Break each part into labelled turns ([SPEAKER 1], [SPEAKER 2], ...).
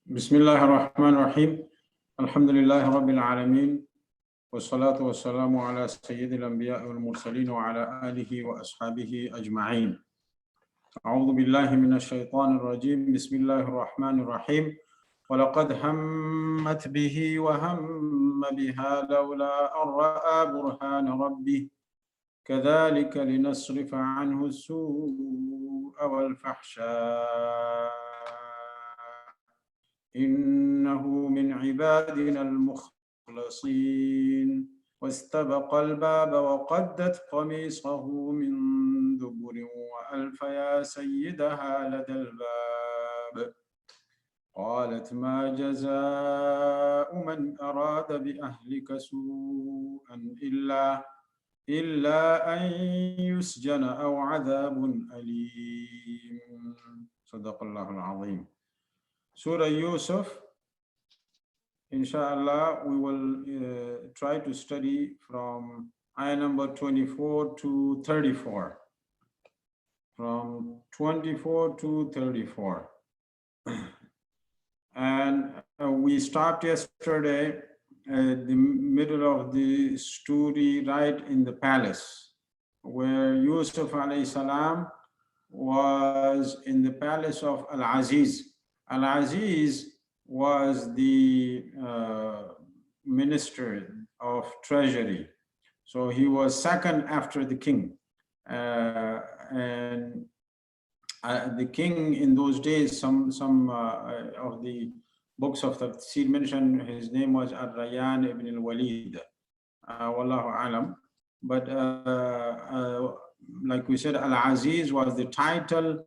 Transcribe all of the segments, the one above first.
[SPEAKER 1] بسم الله الرحمن الرحيم الحمد لله رب العالمين والصلاة والسلام على سيد الأنبياء والمرسلين وعلى آله وأصحابه أجمعين. أعوذ بالله من الشيطان الرجيم. بسم الله الرحمن الرحيم. ولقد همت به وهم بها لولا أن رأى برهان ربه كذلك لنصرف عنه السوء والفحشاء إنه من عبادنا المخلصين واستبق الباب وقدت قميصه من دبر وألف يا سيدها لدى الباب قالت ما جزاء من أراد بأهلك سوءا إلا أن يسجن أو عذاب أليم. صدق الله العظيم. Surah Yusuf, inshallah, we will try to study from ayah number 24 to 34. From 24 to 34. And we stopped yesterday at the middle of the story, right in the palace, where Yusuf alayhi salam was in the palace of Al-Aziz. Al-Aziz was the minister of treasury. So he was second after the king. And the king in those days, some of the books of Tafseer mention his name was Ar-Rayyan ibn al-Walid. Wallahu alam. But like we said, Al-Aziz was the title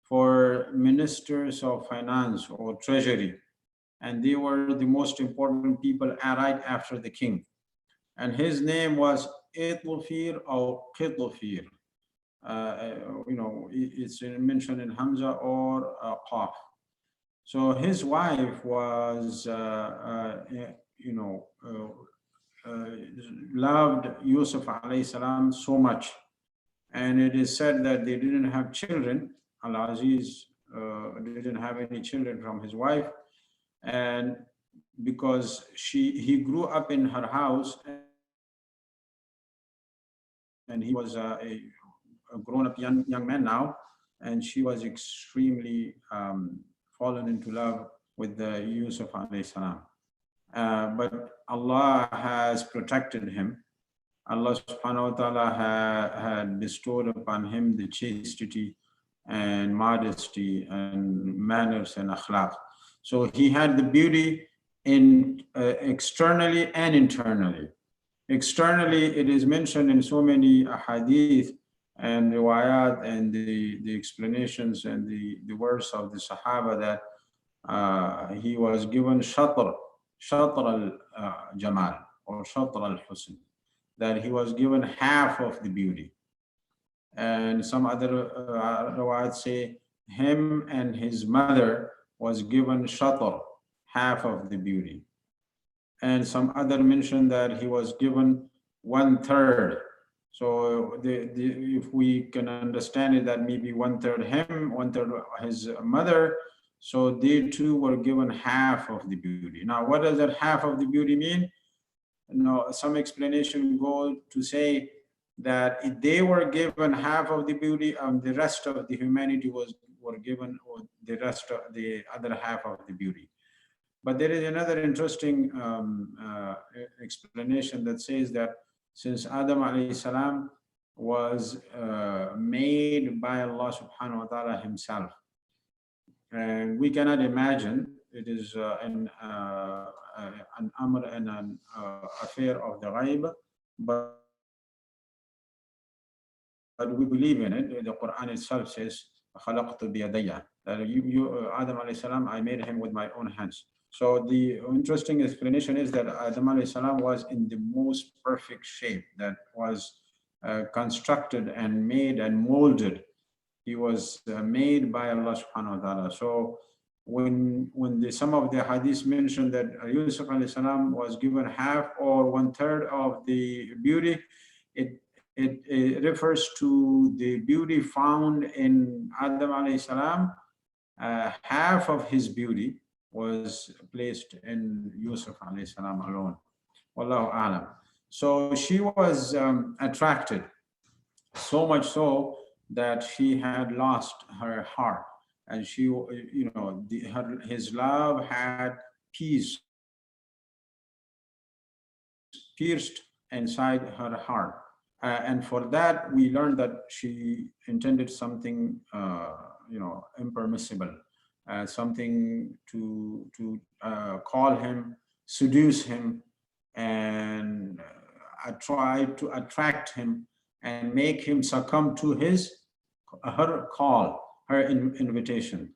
[SPEAKER 1] for ministers of finance or treasury, and they were the most important people right after the king. And his name was Itufir or Qitufir. It's mentioned in Hamza or Qaf. So his wife was, loved Yusuf alayhi salam so much. And it is said that they didn't have children. Al-Aziz didn't have any children from his wife, and because he grew up in her house, and he was a grown-up young man now, and she was extremely fallen into love with the Yusuf alayhi salam. But Allah has protected him. Allah subhanahu wa ta'ala had bestowed upon him the chastity and modesty and manners and akhlaq. So he had the beauty in externally and internally. Externally, it is mentioned in so many hadith and riwayat and the explanations and the words of the Sahaba that he was given shatr al-jamal or shatr al-husn, that he was given half of the beauty. And some other riwayat say him and his mother was given shatr, half of the beauty. And some other mention that he was given 1/3. So if we can understand it, that maybe 1/3 him, 1/3 his mother. So they too were given half of the beauty. Now, what does that half of the beauty mean? Some explanation go to say that if they were given half of the beauty, the rest of the humanity were given the rest of the other half of the beauty. But there is another interesting explanation that says that since Adam alayhi salam was made by Allah subhanahu wa ta'ala himself, and we cannot imagine, it is an amr and an affair of the ghaib, but we believe in it. The Quran itself says, خَلَقْتُ بِيَدَيَّ, that Adam alayhi salam, I made him with my own hands. So the interesting explanation is that Adam alayhi salam was in the most perfect shape, that was constructed and made and molded. He was made by Allah subhanahu wa ta'ala. So when some of the hadiths mention that Yusuf alayhi salam was given half or 1/3 of the beauty, it refers to the beauty found in Adam alayhi salam, half of his beauty, was placed in Yusuf alayhi salam alone. Wallahu alam. So she was attracted, so much so that she had lost her heart, and she, his love had pierced pierced inside her heart. And for that, we learned that she intended something, impermissible, something to call him, seduce him, and try to attract him and make him succumb to her call, her invitation.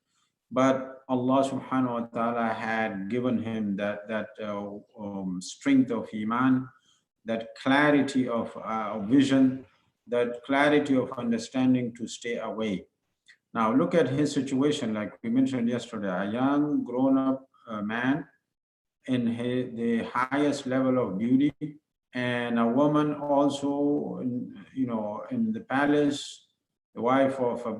[SPEAKER 1] But Allah subhanahu wa ta'ala had given him that strength of iman, that clarity of vision, that clarity of understanding to stay away. Now look at his situation, like we mentioned yesterday, a young grown-up man in the highest level of beauty, and a woman also, in the palace, the wife of a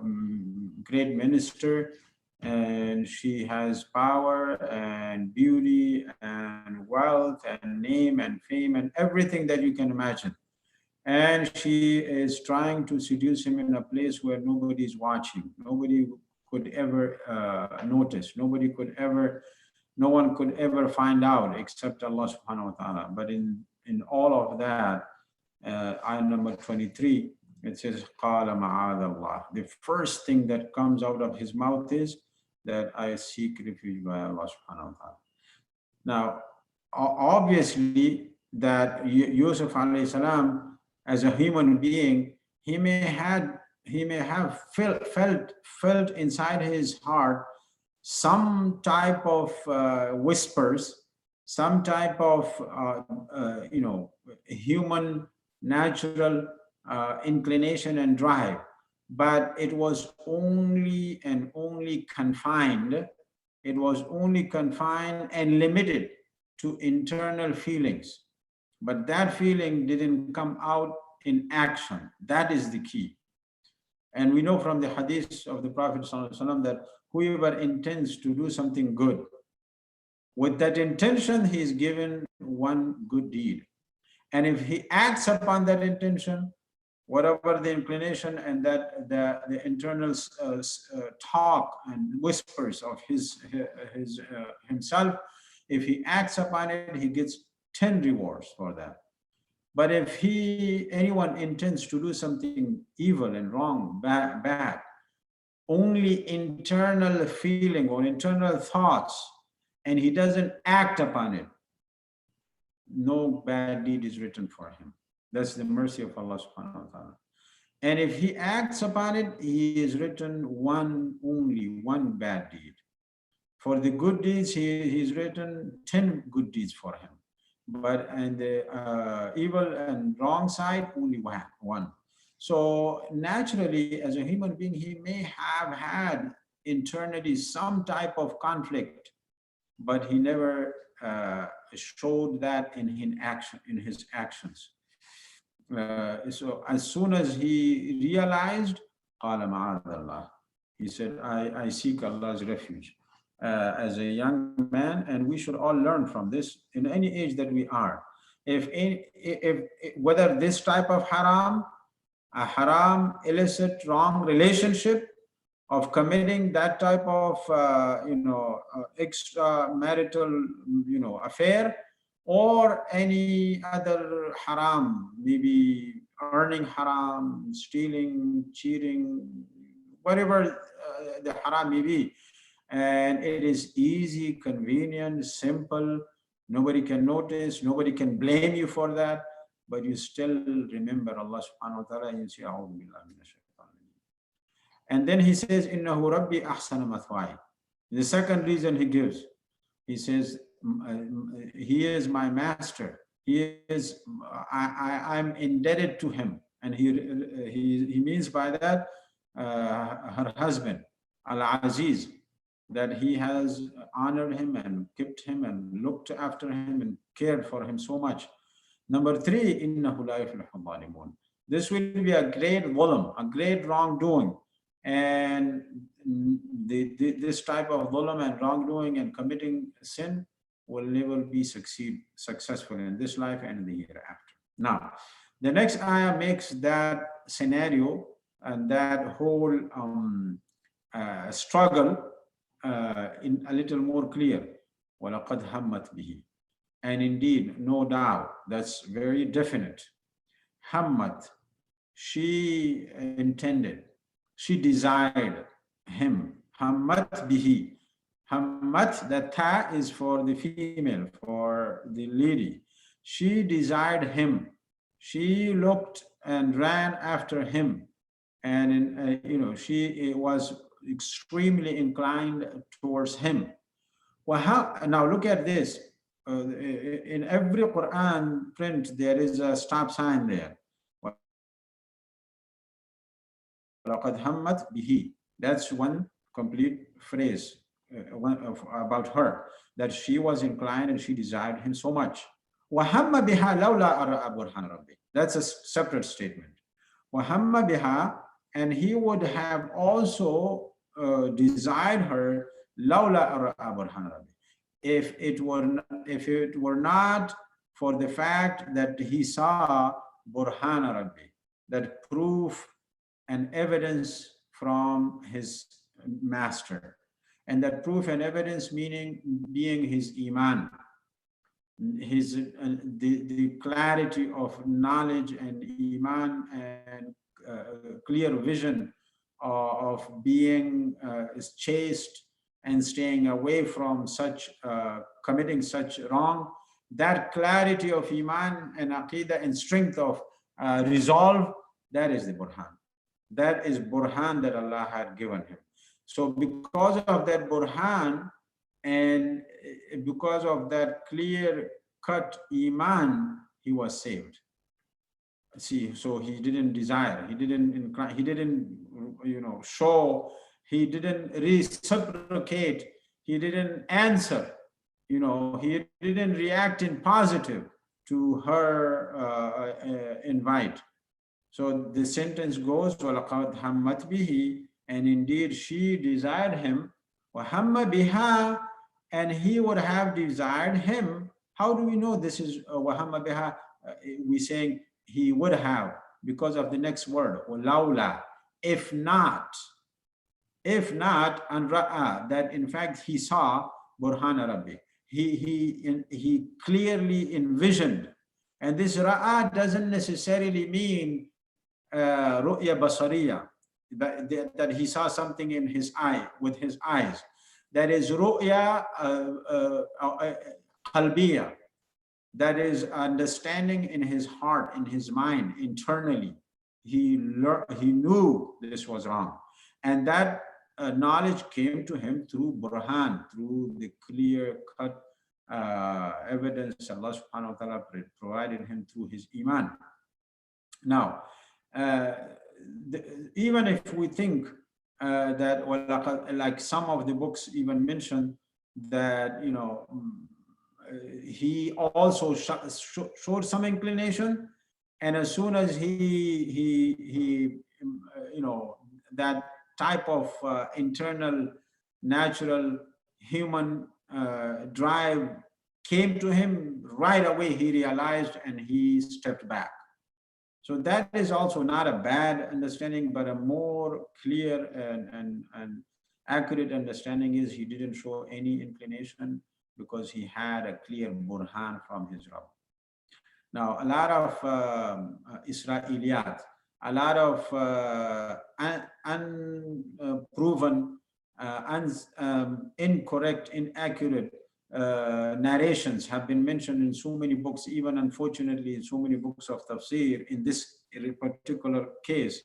[SPEAKER 1] great minister, and she has power and beauty and wealth and name and fame and everything that you can imagine. And she is trying to seduce him in a place where nobody is watching, nobody could ever notice, no one could ever find out except Allah subhanahu wa ta'ala. But in all of that, ayah number 23, it says, قَالَ مَعَاذَ اللَّهِ. The first thing that comes out of his mouth is that I seek refuge by Allah subhanahu wa ta'ala. Now, obviously, that Yusuf alayhi salam, as a human being, he may have felt inside his heart some type of whispers, some type of human natural inclination and drive, but it was only and only confined. It was only confined and limited to internal feelings. But that feeling didn't come out in action. That is the key. And we know from the hadith of the Prophet ﷺ that whoever intends to do something good, with that intention, he is given one good deed. And if he acts upon that intention, whatever the inclination and that the internal talk and whispers of himself, if he acts upon it, he gets 10 rewards for that. But if anyone intends to do something evil and wrong, bad, only internal feeling or internal thoughts, and he doesn't act upon it, no bad deed is written for him. That's the mercy of Allah subhanahu wa ta'ala. And if he acts upon it, he is written only one bad deed. For the good deeds, he's written 10 good deeds for him. But in the evil and wrong side, only one. So naturally, as a human being, he may have had internally some type of conflict, but he never showed that in his actions. So as soon as he realized, قَالَ مَعَاذَ اللَّهِ, he said, I seek Allah's refuge. As a young man, and we should all learn from this in any age that we are. If whether this type of a haram, illicit, wrong relationship of committing that type of extramarital affair, or any other haram, maybe earning haram, stealing, cheating, whatever the haram may be. And it is easy, convenient, simple. Nobody can notice, nobody can blame you for that, but you still remember Allah subhanahu wa ta'ala and you say, A'udhu billahi minash shaitanir rajeem. And then he says, Innahu Rabbi ahsana mathwaya. The second reason he gives, he says, he is my master. I'm indebted to him. And he means by that her husband, Al-Aziz, that he has honored him and kept him and looked after him and cared for him so much. Number three, إِنَّهُ لَا يُفْلِحُ الظَّالِمُونَ. This will be a great zulm, a great wrongdoing. And this type of dhulm and wrongdoing and committing sin will never be successful in this life and in the hereafter. Now, the next ayah makes that scenario and that whole struggle in a little more clear. وَلَقَدْ هَمَّتْ بِهِ. And indeed, no doubt, that's very definite. Hammat, she intended, she desired him. Hammat bihi. Hammat, the ta is for the female, for the lady. She desired him. She looked and ran after him. And, she was extremely inclined towards him. Well, now look at this. In every Quran print, there is a stop sign there. That's one complete phrase about her, that she was inclined and she desired him so much. That's a separate statement. And he would have also desired her if it were not for the fact that he saw burhan rabbi, that proof and evidence from his master, and that proof and evidence being his iman, his the clarity of knowledge and iman and clear vision of being chaste and staying away from such committing such wrong. That clarity of iman and aqidah and strength of resolve, that is the burhan. That is burhan that Allah had given him. So because of that burhan and because of that clear cut iman, he was saved. See, so he didn't desire, he didn't incline, he didn't show, he didn't reciprocate, he didn't answer, he didn't react in positive to her invite. So the sentence goes, وَلَقَدْ هَمَّتْ بِهِ, and indeed she desired him, وَهَمَّ بِهَا, and he would have desired him. How do we know this is وَهَمَّ بِهَا? We're saying he would have because of the next word, وَلَوْلَا, if not, and ra'a, that in fact he saw burhan rabbi. He clearly envisioned, and this ra'a doesn't necessarily mean ru'ya basariya, that he saw something in his eye, with his eyes. That is ru'ya qalbiya, that is understanding in his heart, in his mind, internally. He knew this was wrong, and that knowledge came to him through burhan, through the clear-cut evidence Allah subhanahu wa ta'ala provided him through his iman. Now, even if we think that, like some of the books even mention that, he also showed some inclination, and as soon as he that type of internal, natural human drive came to him, right away he realized and he stepped back. So that is also not a bad understanding, but a more clear and accurate understanding is he didn't show any inclination because he had a clear burhan from his Rabb. Now, a lot of Israeliyat, a lot of unproven, incorrect, inaccurate narrations have been mentioned in so many books, even unfortunately in so many books of Tafseer in this particular case,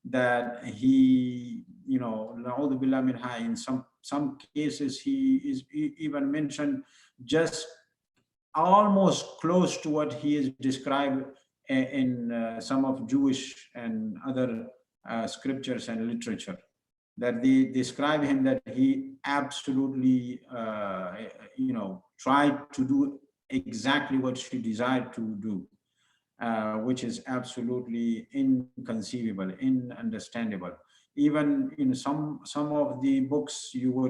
[SPEAKER 1] that he, na'udhu billah minha, in some cases he is even mentioned just almost close to what he is described in some of Jewish and other scriptures and literature, that they describe him that he absolutely, tried to do exactly what she desired to do, which is absolutely inconceivable, ununderstandable. Even in some of the books you will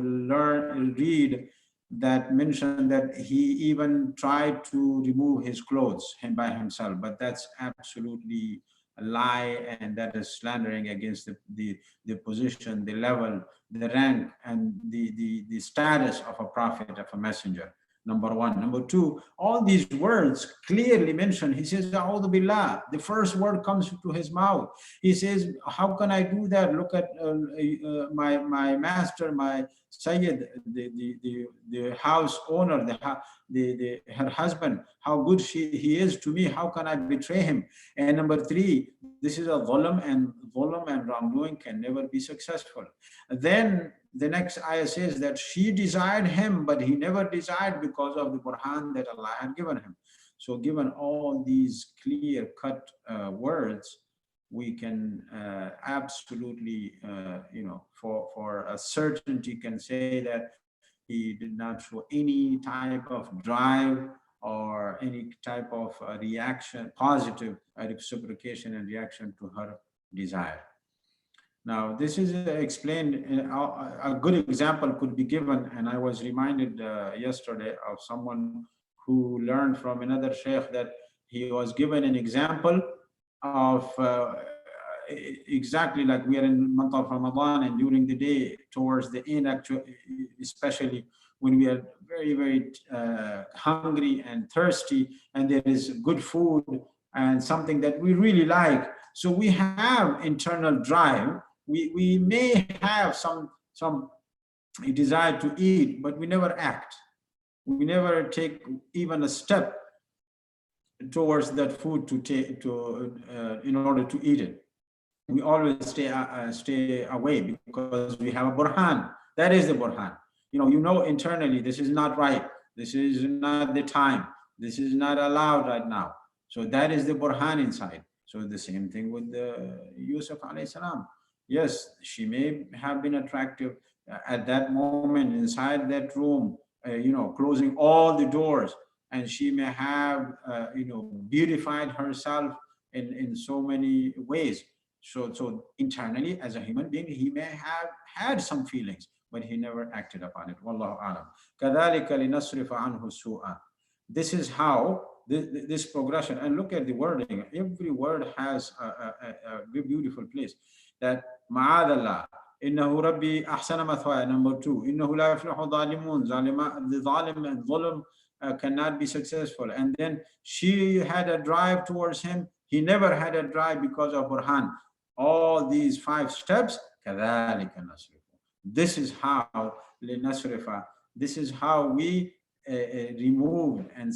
[SPEAKER 1] read that mention that he even tried to remove his clothes by himself, but that's absolutely a lie, and that is slandering against the position, the level, the rank, and the status of a prophet, of a messenger. Number one. Number two, all these words clearly mention, he says, A'udhu Billah. The first word comes to his mouth. He says, how can I do that? Look at my master, my Sayyid, the house owner, her husband, how good he is to me. How can I betray him? And number three, this is a dhulm and wrongdoing can never be successful. Then the next ayah says that she desired him, but he never desired because of the Burhan that Allah had given him. So given all these clear-cut words, we can absolutely, for a certainty can say that he did not show any type of drive or any type of reaction, positive reciprocation and reaction to her desire. Now, this is explained, a good example could be given, and I was reminded yesterday of someone who learned from another sheikh that he was given an example of exactly like we are in the month of Ramadan, and during the day, towards the end, actually, especially when we are very, very hungry and thirsty, and there is good food and something that we really like. So we have internal drive. We may have some desire to eat, but we never act. We never take even a step towards that food to take in order to eat it. We always stay away because we have a burhan. That is the burhan. You know internally this is not right. This is not the time. This is not allowed right now. So that is the burhan inside. So the same thing with the Yusuf alayhi salam. Yes, she may have been attractive at that moment inside that room, closing all the doors, and she may have, beautified herself in so many ways. So internally, as a human being, he may have had some feelings, but he never acted upon it. Wallahu alam. كَذَلِكَ لِنَصْرِفَ عَنْهُ السُّوءَ. This is how this progression, and look at the wording. Every word has a beautiful place. That ma'adallah, innahu rabbi ahsana mathwaya. Number two, innahu la yaflihu dhalimun. The zalim and dhulm cannot be successful. And then she had a drive towards him. He never had a drive because of burhan. All these 5 steps, كَذَلِكَ نَصْرِفُ. This is how لِنَصْرِفَ. This is how we removed and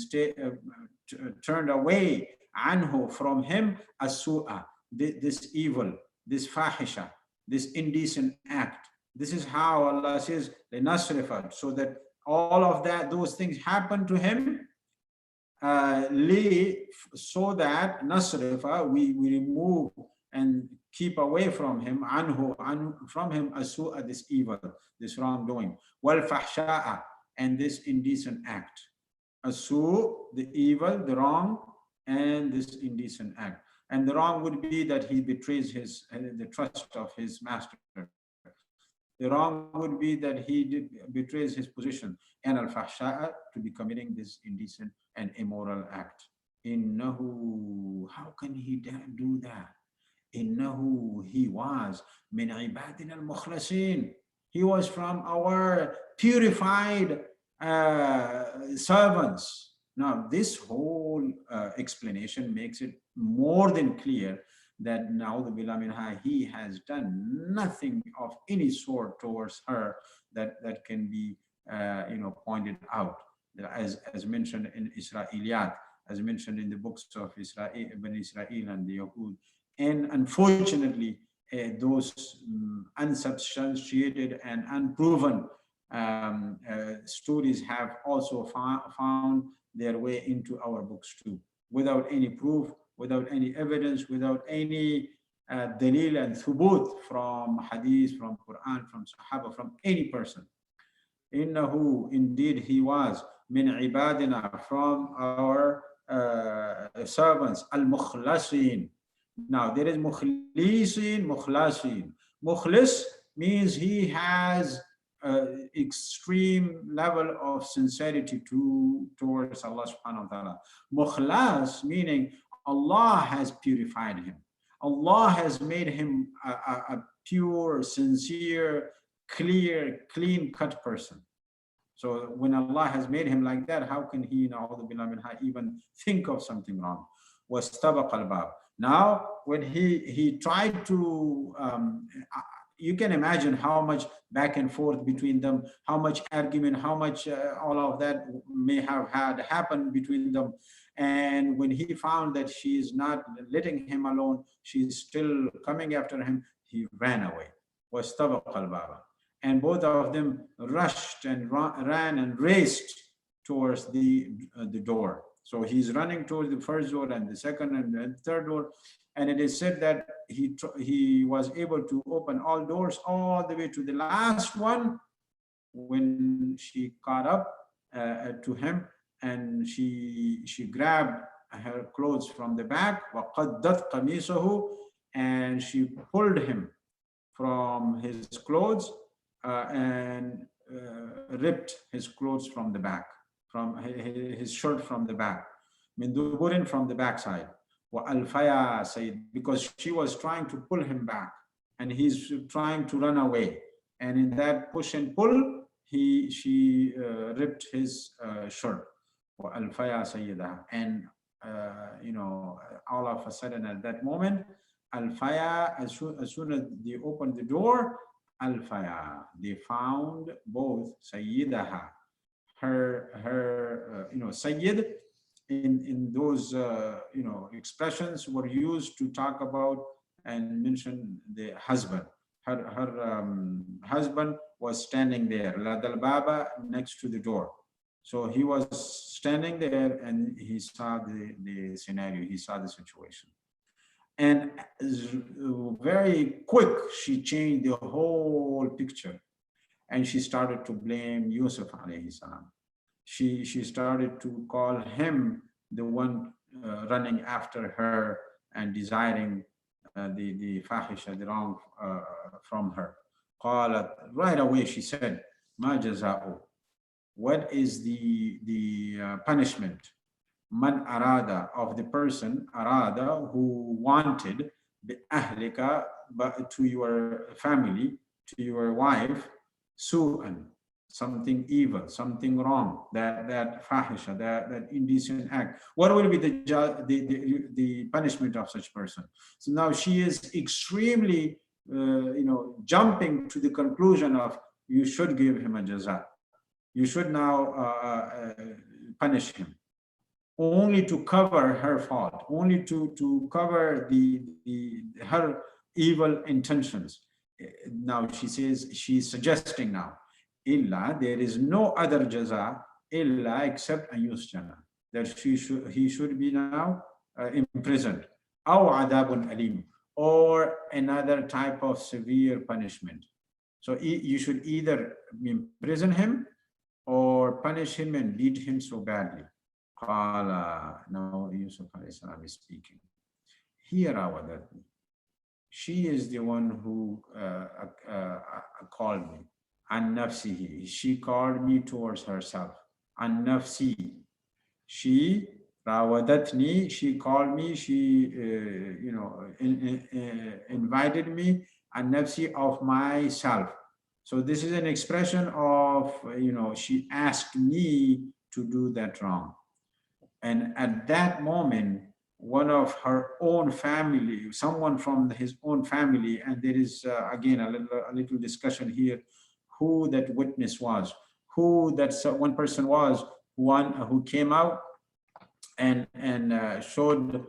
[SPEAKER 1] turned away anhu, from him, as-su'a, this evil, this fahisha, this indecent act. This is how Allah says لِنَصْرِفَ, so that all of those things happen to him, so that nasrifa, we remove and keep away from him, from him, as-su'a, this evil, this wrongdoing, wal fahsha'a, and this indecent act. As-su', the evil, the wrong, and this indecent act. And the wrong would be that he betrays the trust of his master. The wrong would be that he betrays his position. And al-fahsha'a, to be committing this indecent and immoral act. Innahu, how can he do that? Innahu, he was min ibadina al-mukhlasin. He was from our purified servants. Now, this whole explanation makes it more than clear that na'udhu billah minha, he has done nothing of any sort towards her that can be pointed out, as mentioned in Israeliyat, as mentioned in the books of Israel, Ibn Israel and the Yahud. And unfortunately, those unsubstantiated and unproven stories have also found their way into our books too, without any proof, without any evidence, without any dalil and thubut from hadith, from Quran, from Sahaba, from any person. Innahu, indeed he was, min ibadina, from our servants, al-mukhlasin. Now there is mukhlisin, mukhlasin. Mukhlis means he has extreme level of sincerity towards Allah subhanahu wa ta'ala. Mukhlas meaning Allah has purified him. Allah has made him a pure, sincere, clear, clean cut person. So when Allah has made him like that, how can he, na'udhu billah minha, even think of something wrong? وَاسْتَبَقَ الْبَابِ. Now, when he tried to, you can imagine how much back and forth between them, how much argument, how much all of that may have had happened between them. And when he found that she is not letting him alone, she is still coming after him, he ran away. وَاسْتَبَقَ الْبَابَ. And both of them rushed and ran and raced towards the door. So he's running towards the first door and the second and the third door. And it is said that he was able to open all doors all the way to the last one when she caught up to him, and she grabbed her clothes from the back, وَقَدَّتْ قَمِيصَهُ, and she pulled him from his clothes and ripped his clothes from the back, from his shirt from the back, min duburin, from the backside. Wa alfaya said, because she was trying to pull him back and he's trying to run away, and in that push and pull she ripped his shirt. Wa alfaya sayyidah, and all of a sudden at that moment, alfaya, as soon as they opened the door, alfaya, they found both sayyidaha, her sayyid, in those expressions were used to talk about and mention the husband. Her husband was standing there, ladal baba, next to the door. So he was standing there and he saw the scenario, he saw the situation. And very quick, she changed the whole picture. And she started to blame Yusuf alayhi salam. She started to call him the one running after her and desiring the fahisha, the wrong from her. قالت, right away she said, ما جزاؤه, what is the punishment? Man arada, of the person, arada, who wanted, the ahlika, but to your family, to your wife, su'an, something evil, something wrong, that fahisha, that indecent act. What will be the punishment of such person? So now she is extremely jumping to the conclusion of, you should give him a jaza, you should now punish him, only to cover her fault, only to cover her evil intentions. Now she says, she's suggesting now, illa, there is no other jaza illa, except an yusjana, that he should be now imprisoned, aw adabun alim, or another type of severe punishment. So you should either imprison him or punish him and beat him so badly. Qala, now Yusuf alayhi salam is speaking. Here rawadatni, she is the one who called me. An nafsihi, she called me towards herself. An nafsi, she rawadatni, she called me, she invited me, an nafsi, of myself. So this is an expression of, she asked me to do that wrong. And at that moment, one of her own family, someone from his own family, and there is again a little discussion here, who that witness was, who that one person was, one who came out and showed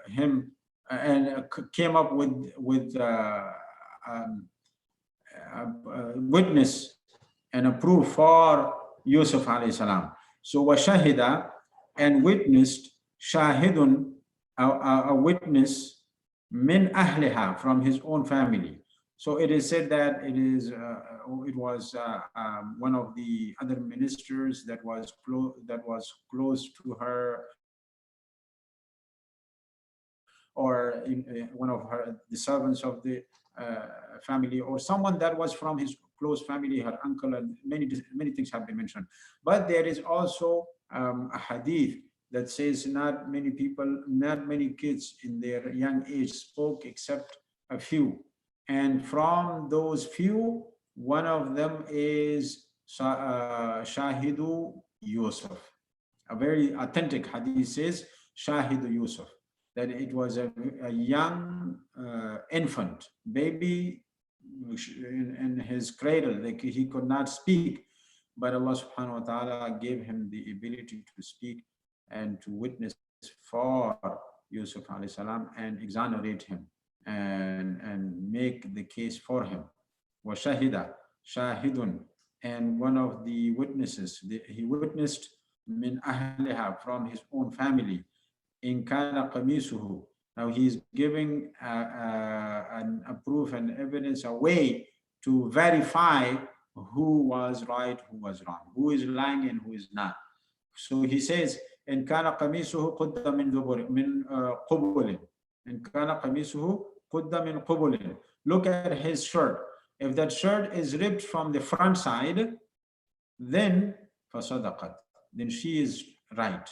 [SPEAKER 1] him and came up with witness and a proof for Yusuf alayhi salam. So washahida, and witnessed, shahidun, a witness, min ahliha, from his own family. So it is said that it was one of the other ministers that was close to her, or one of the servants of the family, or someone that was from his close family, her uncle, and many things have been mentioned. But there is also a hadith that says not many people, not many kids in their young age spoke except a few. And from those few, one of them is Shahidu Yusuf. A very authentic hadith says Shahidu Yusuf, that it was a young infant, baby in his cradle, like he could not speak. But Allah subhanahu wa ta'ala gave him the ability to speak and to witness for Yusuf alayhi salam and exonerate him and make the case for him. وَشَهِدَ شَاهِدٌ, and one of the witnesses, he witnessed min ahliha, from his own family, in kana qamisuhu. Now he's giving a proof and evidence, a way to verify who was right, who was wrong, who is lying and who is not. So he says, in kana qamisuhu qudda min qubulin. In kana qamisuhu qudda min qubulin. Look at his shirt. If that shirt is ripped from the front side, then fasadaqat, then she is right.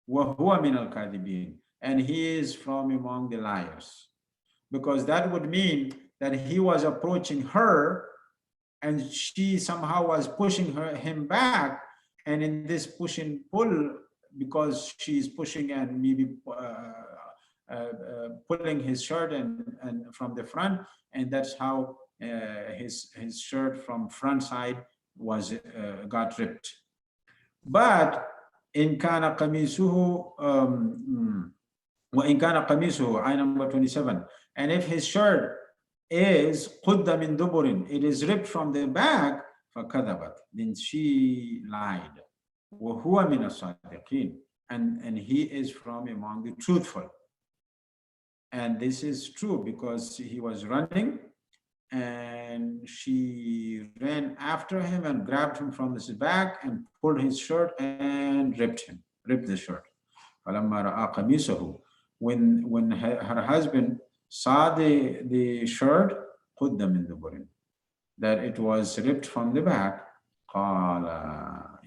[SPEAKER 1] وَهُوَ مِنَ الْكَاذِبِينَ, and he is from among the liars. Because that would mean that he was approaching her and she somehow was pushing him back, and in this push and pull, because she's pushing and maybe pulling his shirt and from the front, and that's how his shirt from front side was got ripped. But in kana qamisuhu wa in kana qamisuhu, ayah number 27, and if his shirt is qudda min duburin, it is ripped from the back, fakadabat, then she lied. Wa huwa min as-sadiqin, and he is from among the truthful. And this is true because he was running and she ran after him and grabbed him from his back and pulled his shirt and ripped the shirt. When her husband saw the shirt, that it was ripped from the back,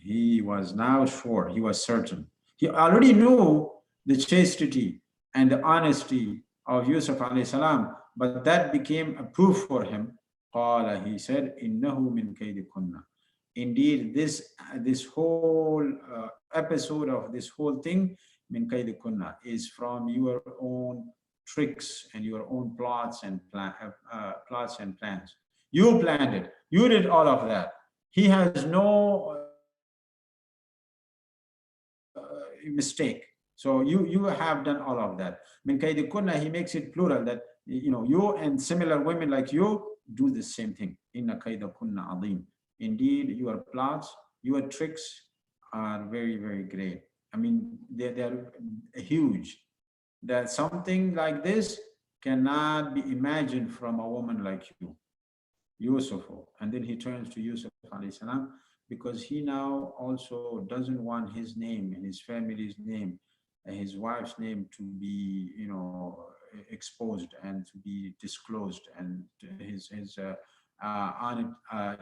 [SPEAKER 1] he was now sure, he was certain. He already knew the chastity and the honesty of Yusuf alayhi salam, but that became a proof for him. He said, "Innahu min kaydikunna." Indeed, this whole episode of this whole thing, min kaydikunna, is from your own tricks and your own plots and plans. You planned it. You did all of that. He has no mistake. So you have done all of that. Min kaydikunna, he makes it plural, that you and similar women like you do the same thing. Inna kaydakunna adim. Indeed, your plots, your tricks are very, very great. I mean, they're huge. That something like this cannot be imagined from a woman like you, Yusuf. And then he turns to Yusuf alayhi salam, because he now also doesn't want his name and his family's name and his wife's name to be, exposed and to be disclosed, and his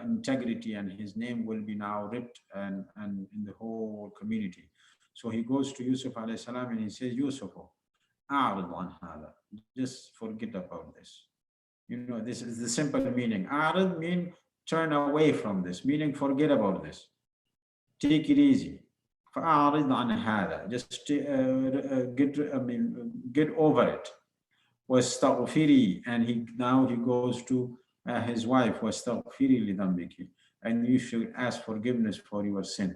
[SPEAKER 1] integrity and his name will be now ripped and in the whole community. So he goes to Yusuf alayhi salam and he says, Yusuf, a'rid an hada, just forget about this. This is the simple meaning. A'rid mean turn away from this, meaning forget about this. Take it easy. فأعرض عن هذا, just get over it. واستغفري, and now he goes to his wife, واستغفري لذنبك, and you should ask forgiveness for your sin,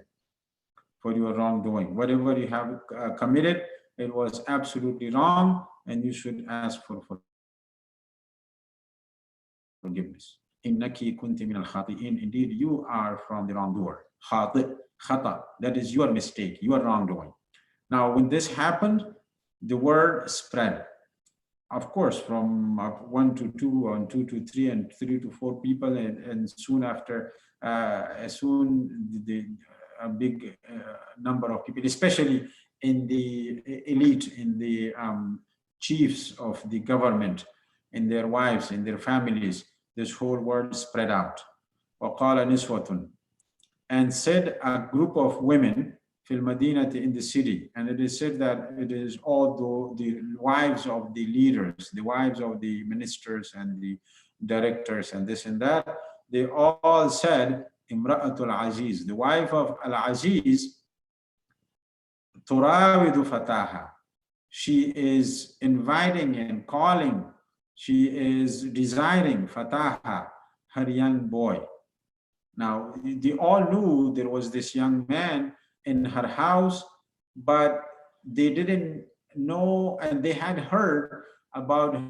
[SPEAKER 1] for your wrongdoing. Whatever you have committed, it was absolutely wrong, and you should ask for forgiveness. إنك كنت من الخاطئين. Indeed, you are from the wrongdoer. Khata, that is your mistake, your wrongdoing. Now, when this happened, the word spread. Of course, from 1 to 2, and 2 to 3, and 3 to 4 people, and soon after, a big number of people, especially in the elite, in the chiefs of the government, in their wives, in their families. This whole word spread out. وَقَالَ نِسْوَةٌ, and said a group of women fil madinati, in the city, and it is said that it is all the wives of the leaders, the wives of the ministers and the directors and this and that, they all said, Imra'atul Aziz, the wife of Al Aziz, turawidu fataha, she is inviting and calling, she is desiring fataha, her young boy. Now, they all knew there was this young man in her house, but they didn't know, and they had heard about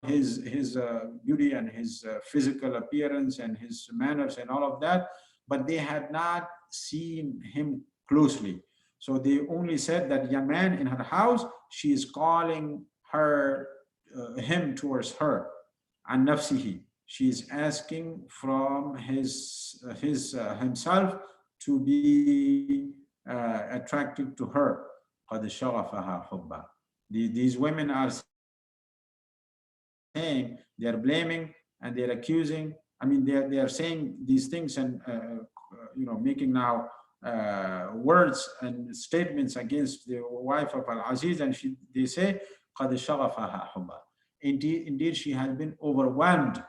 [SPEAKER 1] his beauty and his physical appearance and his manners and all of that, but they had not seen him closely. So they only said that young man in her house, she is calling him towards her, an nafsihi. She is asking from himself to be attracted to her. قَدْ شَغَفَهَا حُبًّا. These women are saying, they are blaming and they are accusing. I mean, they are saying these things and making now words and statements against the wife of Al-Aziz, and they say, قَدْ شَغَفَهَا حُبًّا. Indeed, she has been overwhelmed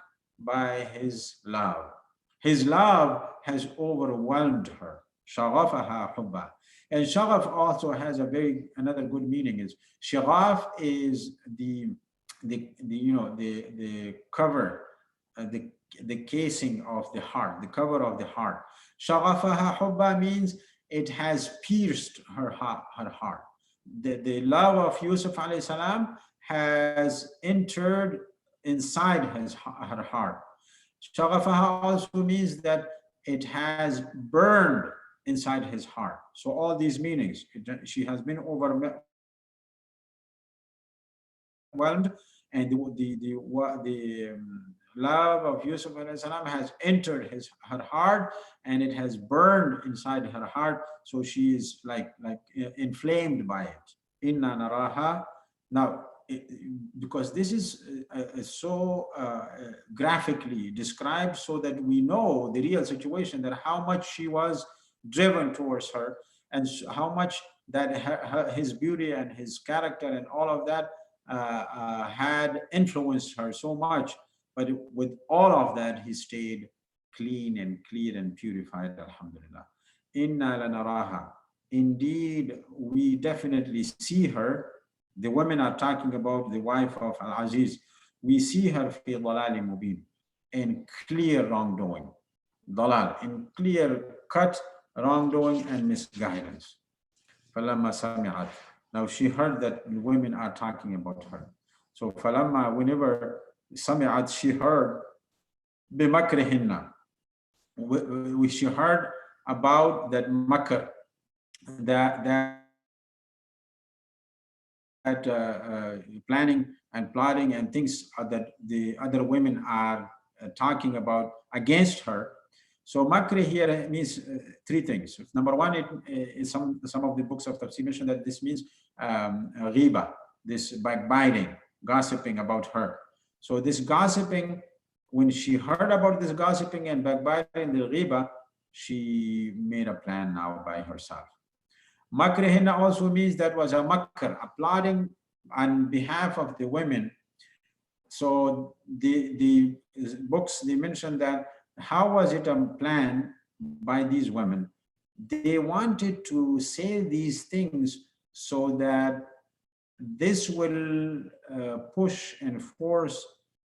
[SPEAKER 1] by his love. His love has overwhelmed her. شَغَفَهَا حُبًّا. And shagaf also has another good meaning. Is shagaf is the cover, the casing of the heart, the cover of the heart. Shaghafaha hubba means it has pierced her heart. The love of Yusuf alayhi salam has entered inside her heart. Shaghafaha also means that it has burned inside his heart. So all these meanings, she has been overwhelmed, and the love of Yusuf alayhi salam has entered her heart, and it has burned inside her heart. So she is like inflamed by it. Inna naraha. Now, because this is so graphically described, so that we know the real situation, that how much she was driven towards her, and how much that his beauty and his character and all of that had influenced her so much. But with all of that, he stayed clean and clear and purified. Alhamdulillah. Inna lanaraha. Indeed, we definitely see her. The women are talking about the wife of Al-Aziz. We see her fi dalali mubin, in clear wrongdoing. Dalal, in clear cut wrongdoing and misguidance. Falamma sami'at. Now she heard that the women are talking about her. So falamma, whenever sami'at, she heard bimakrihinna. She heard about that makr, that planning and plotting and things that the other women are talking about against her. So makri here means three things. Number one, it is some of the books of Tafseer mention that this means ghiba, this backbiting, gossiping about her. So this gossiping, when she heard about this gossiping and backbiting, the ghiba, she made a plan now by herself. Makrihinna also means that was a makr, a plotting on behalf of the women. So the books, they mention that how was it a plan by these women? They wanted to say these things so that this will push and force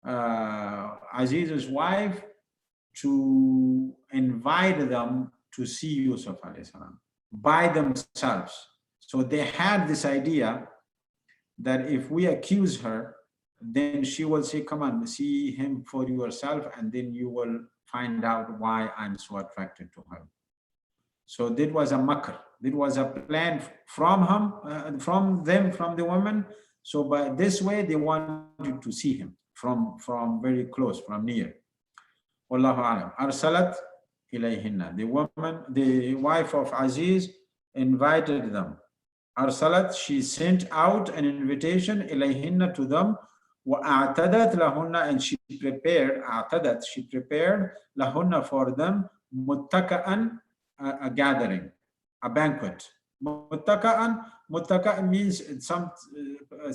[SPEAKER 1] Aziz's wife to invite them to see Yusuf alayhi salam by themselves. So they had this idea that if we accuse her, then she will say, come on, see him for yourself, and then you will find out why I'm so attracted to him. So that was a makr. It was a plan from the woman. So by this way, they wanted to see him from very close, from near. Wallahu alam. Arsalat ilayhinna. The wife of Aziz invited them. Arsalat, she sent out an invitation ilayhinna to them. وَأَعْتَدَتْ لَهُنَّ, and she prepared, أعتدت, she prepared لَهُنَّ for them, مُتَّكَأً, a gathering, a banquet. Muttaka means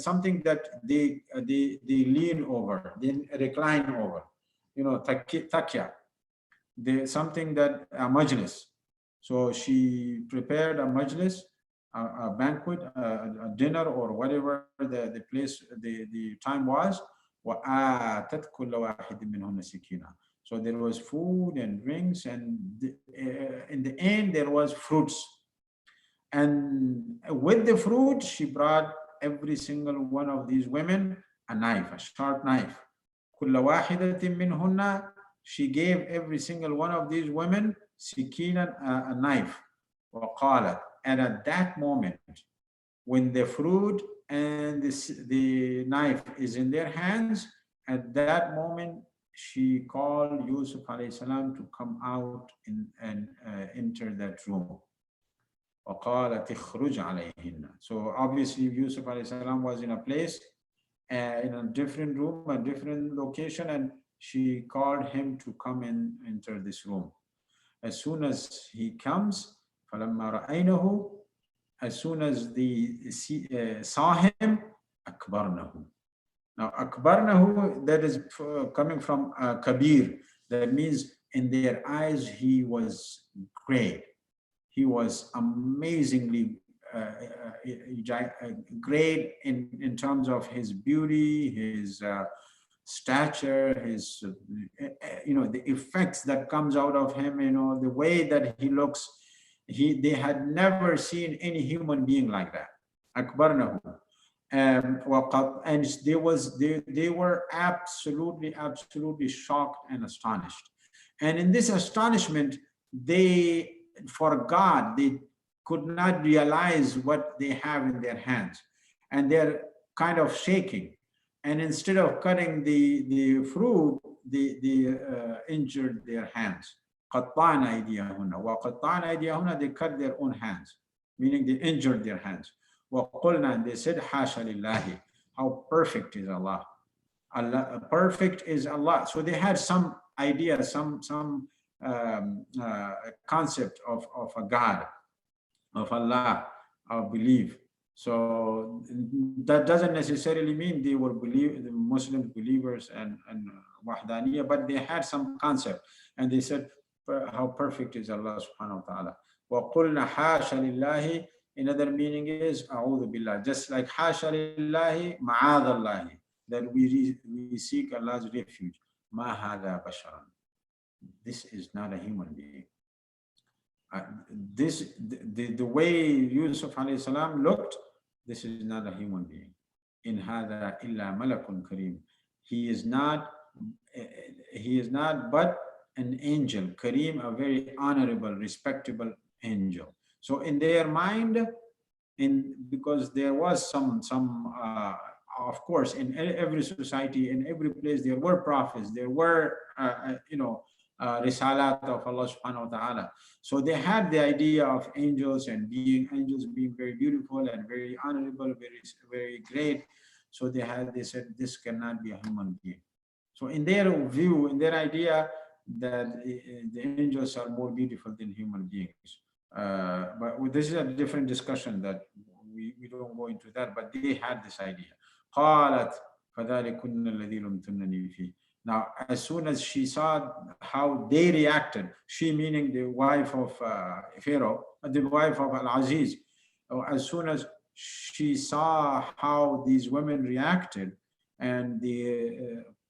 [SPEAKER 1] something that they lean over, they recline over. You know, takya, something that a majlis. So she prepared a majlis, a banquet, a dinner, or whatever the place, the time was. وَآتَتْ كُلَّ وَاحِدٍ مِّنْهُنَّ سِكِينًا. So there was food and drinks, and in the end there was fruits. And with the fruit, she brought every single one of these women a knife, a sharp knife. كُلَّ وَاحِدَةٍ مِّنْهُنَّ, she gave every single one of these women sikinan, a knife. وقالت, and at that moment, when the fruit and the knife is in their hands, at that moment she called Yusuf alayhi salam to come out and enter that room. وقالت اخرج عليهن. So obviously Yusuf alayhi salam was in a place, in a different room, a different location, and she called him to come and enter this room. As soon as he comes, فَلَمَّا رَأَيْنَهُ, as soon as they saw him, أَكْبَرْنَهُ. Now, أَكْبَرْنَهُ, that is coming from Kabir. That means in their eyes, he was great. He was amazingly great in terms of his beauty, his stature, his the effects that comes out of him, the way that he looks. They had never seen any human being like that. Akbarnahu. And they were absolutely shocked and astonished. And in this astonishment, they forgot, they could not realize what they have in their hands, and they're kind of shaking. And instead of cutting the fruit, they injured their hands. قطعن أيديهن وقطعن أيديهن, they cut their own hands, meaning they injured their hands. وقلنا, and they said, حاشا لله, how perfect is Allah. Allah, perfect is Allah. So they had some idea, some concept of a God, of Allah, of belief. So that doesn't necessarily mean they were the Muslim believers and Wahdaniyah, but they had some concept, and they said how perfect is Allah subhanahu wa ta'ala. وَقُلْنَا حَاشَ لِلَّهِ, another meaning is أعوذ billah, just like حَاشَ لِلَّهِ مَعَاذَ اللَّهِ, that we seek Allah's refuge. مَا هَذَا بَشَرًا, this is not a human being. The way Yusuf alayhi salam looked, this is not a human being. In hada illa malakun kareem. He is not but an angel. Kareem, a very honorable, respectable angel. So in their mind, because there was some of course, in every society, in every place, there were prophets, there were risalat of Allah subhanahu wa ta'ala. So they had the idea of angels angels being very beautiful and very honorable, very, very great. So they said this cannot be a human being. So in their view, in their idea, that the angels are more beautiful than human beings. But this is a different discussion that we don't go into that, but they had this idea. قالت فذلكن الذي لمتنني فيه. Now, as soon as she saw how they reacted, she meaning the wife of Pharaoh, the wife of Al-Aziz, as soon as she saw how these women reacted and they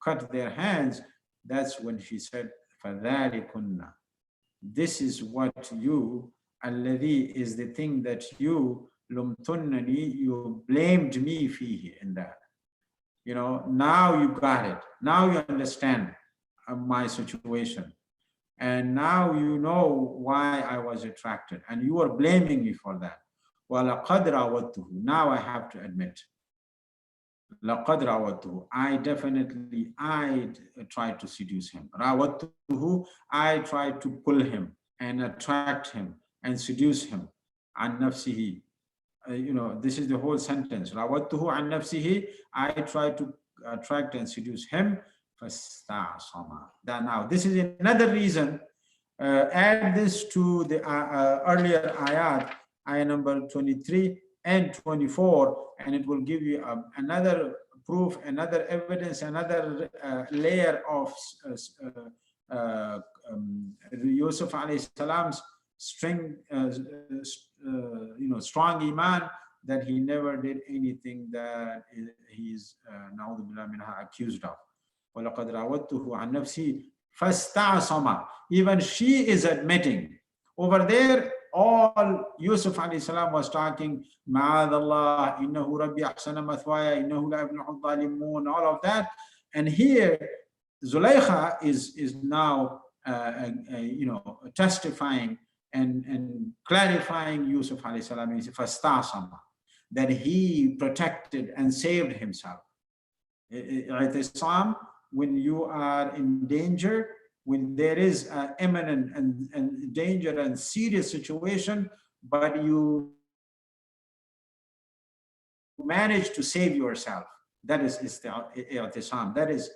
[SPEAKER 1] cut their hands, that's when she said, فَذَلِكُنَّ, this is what you, الَّذِي, is the thing that you, لُمْتُنَّنِي, you blamed me fihi, in that. Now you got it. Now you understand my situation. And now you know why I was attracted. And you are blaming me for that. وَلَقَدْ رَاوَدتُّهُ, now I have to admit. لَقَدْ رَاوَدتُّهُ, I tried to seduce him. رَاوَدتُّهُ, I tried to pull him and attract him and seduce him. عَنْ نَفْسِهِ, this is the whole sentence. راودته عن نفسه. I try to attract and seduce him. فاستعصم. That now, this is another reason. Add this to the earlier ayat, ayah number 23 and 24, and it will give you another proof, another evidence, another layer of Yusuf alayhi salam's strong iman, that he never did anything that he's na'udhu billah minha accused of. وَلَقَدْ رَاوَدتُّهُ عَنْ نَفْسِهِ فَاسْتَعْصَمَ. Even she is admitting. Over there, all Yusuf alayhi salam was talking, مَعَاذَ اللَّهِ إِنَّهُ رَبِّي أَحْسَنَ مَثْوَايَ إِنَّهُ لَا يُفْلِحُ الظَّالِمُونَ, all of that. And here, Zulaykha is now testifying and clarifying Yusuf alayhi salam. He said, فَاسْتَعْصَمَ, that he protected and saved himself. I'tisam, when you are in danger, when there is imminent and danger and serious situation, but you manage to save yourself, that is i'tisam, that is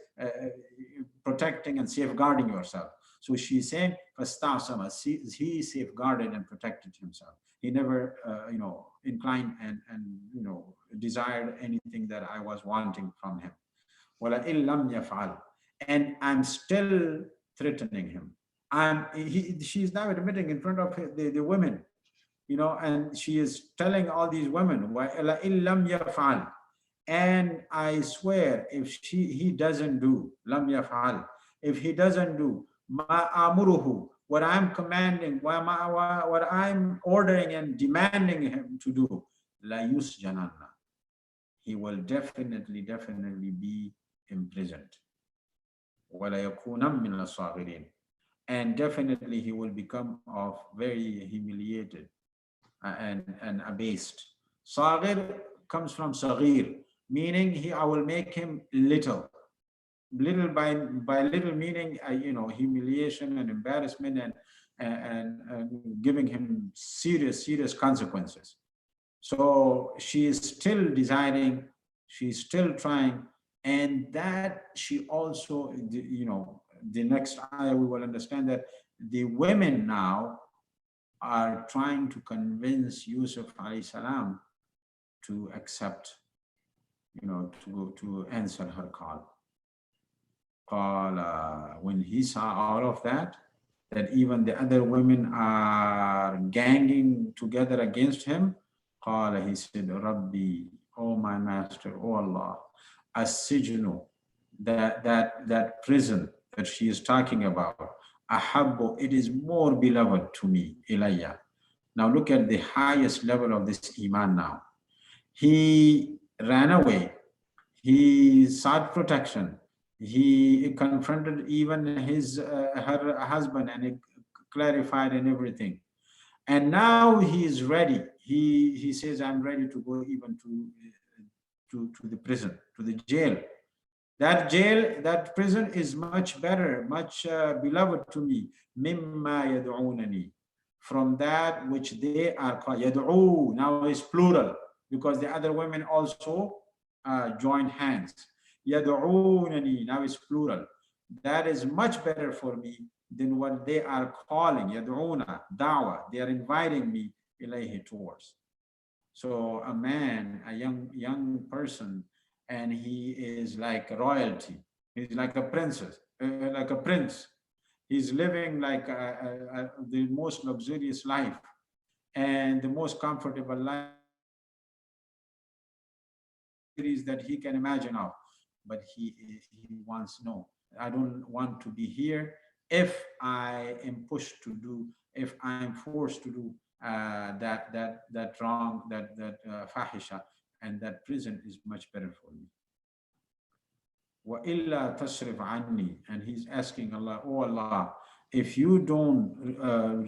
[SPEAKER 1] protecting and safeguarding yourself. So she's saying, he safeguarded and protected himself. He never inclined and desired anything that I was wanting from him. وَلَئِن لَمْ يَفْعَلْ, and I'm still threatening him. She's now admitting in front of the women, and she is telling all these women, وَلَئِن لَمْ يَفْعَلْ, and I swear, if he doesn't do, lam yaf'al, if he doesn't do ma amuruhu, what I'm commanding, what I'm ordering and demanding him to do, la yusjananna, he will definitely be imprisoned. Wala yakunam min as-saghirin, and definitely he will become of very humiliated and abased. Saghir comes from saghir, meaning I will make him little by little, meaning humiliation and embarrassment and giving him serious consequences. So she is still desiring, she's still trying, and that she also, the next ayah we will understand that the women now are trying to convince Yusuf alayhi salam to accept, to answer her call. When he saw all of that even the other women are ganging together against him, he said, Rabbi, oh my master, oh Allah, as-sijnu, that prison that she is talking about, ahabbu, it is more beloved to me, ilayya. Now look at the highest level of this iman now. He ran away, he sought protection, he confronted even her husband and clarified and everything. And now he is ready. He says, I'm ready to go even to the prison, to the jail. That prison is much better, much beloved to me. Mimma yad'unani, from that which they are called. Yad'u now is plural because the other women also joined hands. Yad'unani now is plural. That is much better for me than what they are calling. Yad'una, da'wah. They are inviting me ilayhi towards. So a man, a young person, and he is like royalty. He's like a princess, like a prince. He's living like the most luxurious life and the most comfortable life that he can imagine of. But he wants, no, I don't want to be here. If I am pushed to do, if I'm forced to do that wrong, that fahisha, and that prison is much better for me. وَإِلَّا تَصْرِفْ عَنِّي, and he's asking Allah, oh Allah, if you don't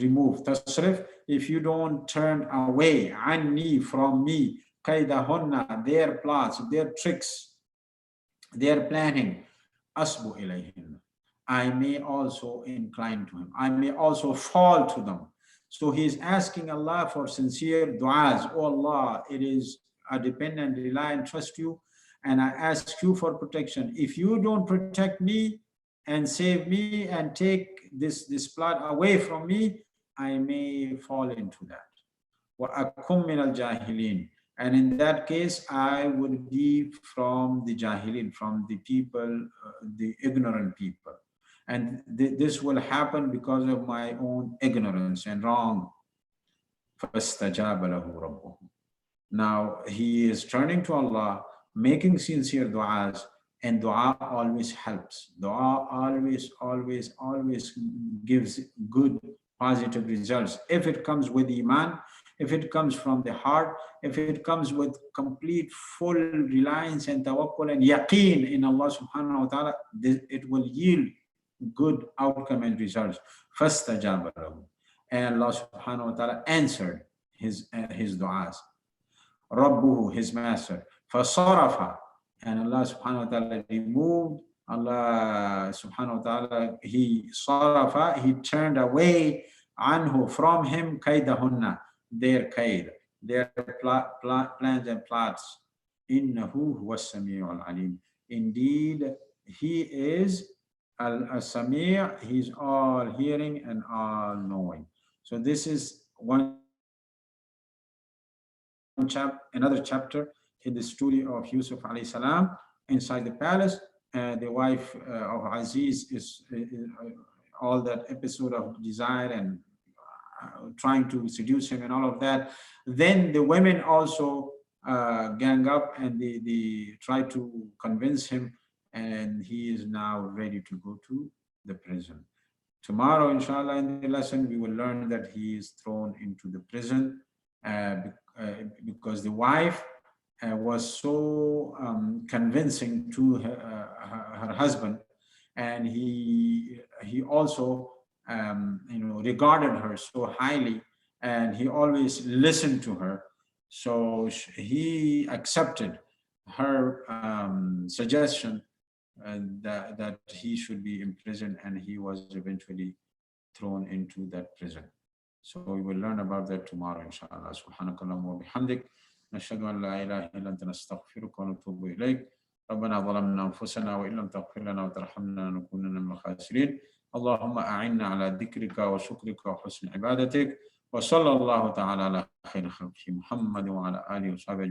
[SPEAKER 1] remove tasrif, if you don't turn away anni, from me, kaidahunna, their plots, their tricks, their planning, asbu ilayhin, I may also incline to him, I may also fall to them. So he is asking Allah for sincere du'as. Oh Allah, it is I depend and rely and trust you, and I ask you for protection. If you don't protect me and save me and take this blood away from me, I may fall into that. وَأَكُمْ مِنَ الْجَاهِلِينَ. And in that case, I would be from the jahilin, from the people, the ignorant people. And this will happen because of my own ignorance and wrong. فَاسْتَجَابَ لَهُ رَبُّهُ. Now he is turning to Allah, making sincere du'as, and dua always helps. Dua always gives good, positive results. If it comes with iman, if it comes from the heart, if it comes with complete, full reliance and tawakkul and yaqeen in Allah subhanahu wa ta'ala, it will yield good outcome and results. فَاسْتَجَابَ لَهُ. And Allah subhanahu wa ta'ala answered his du'as. Rabbuhu, his master. فَصَرَفَ. And Allah subhanahu wa ta'ala removed, Allah subhanahu wa ta'ala, he turned away anhu, from him, kaidahunna, their kaid, their plans and plots. Innahu huwa as-sami'ul alim. Indeed, he is al-sami', he's all hearing and all knowing. So this is another chapter in the story of Yusuf alayhi salam inside the palace. The wife of Aziz is all that episode of desire and trying to seduce him and all of that. Then the women also gang up and they try to convince him, and he is now ready to go to the prison. Tomorrow, inshallah, in the lesson, we will learn that he is thrown into the prison because the wife was so convincing to her husband, and he also regarded her so highly, and he always listened to her. So he accepted her suggestion that he should be imprisoned, and he was eventually thrown into that prison. So we will learn about that tomorrow, inshallah. Subhanakallahumma wa bihamdik. نشهد أن لا إله إلا أنت نستغفرك ونتوب إليك. ربنا ظلمنا أنفسنا وإن لم تغفر لنا وترحمنا لنكونن من الخاسرين. اللهم أعنا على ذكرك وشكرك وحسن عبادتك. وصلى الله تعالى على خير خلقه محمد وعلى آله وصحبه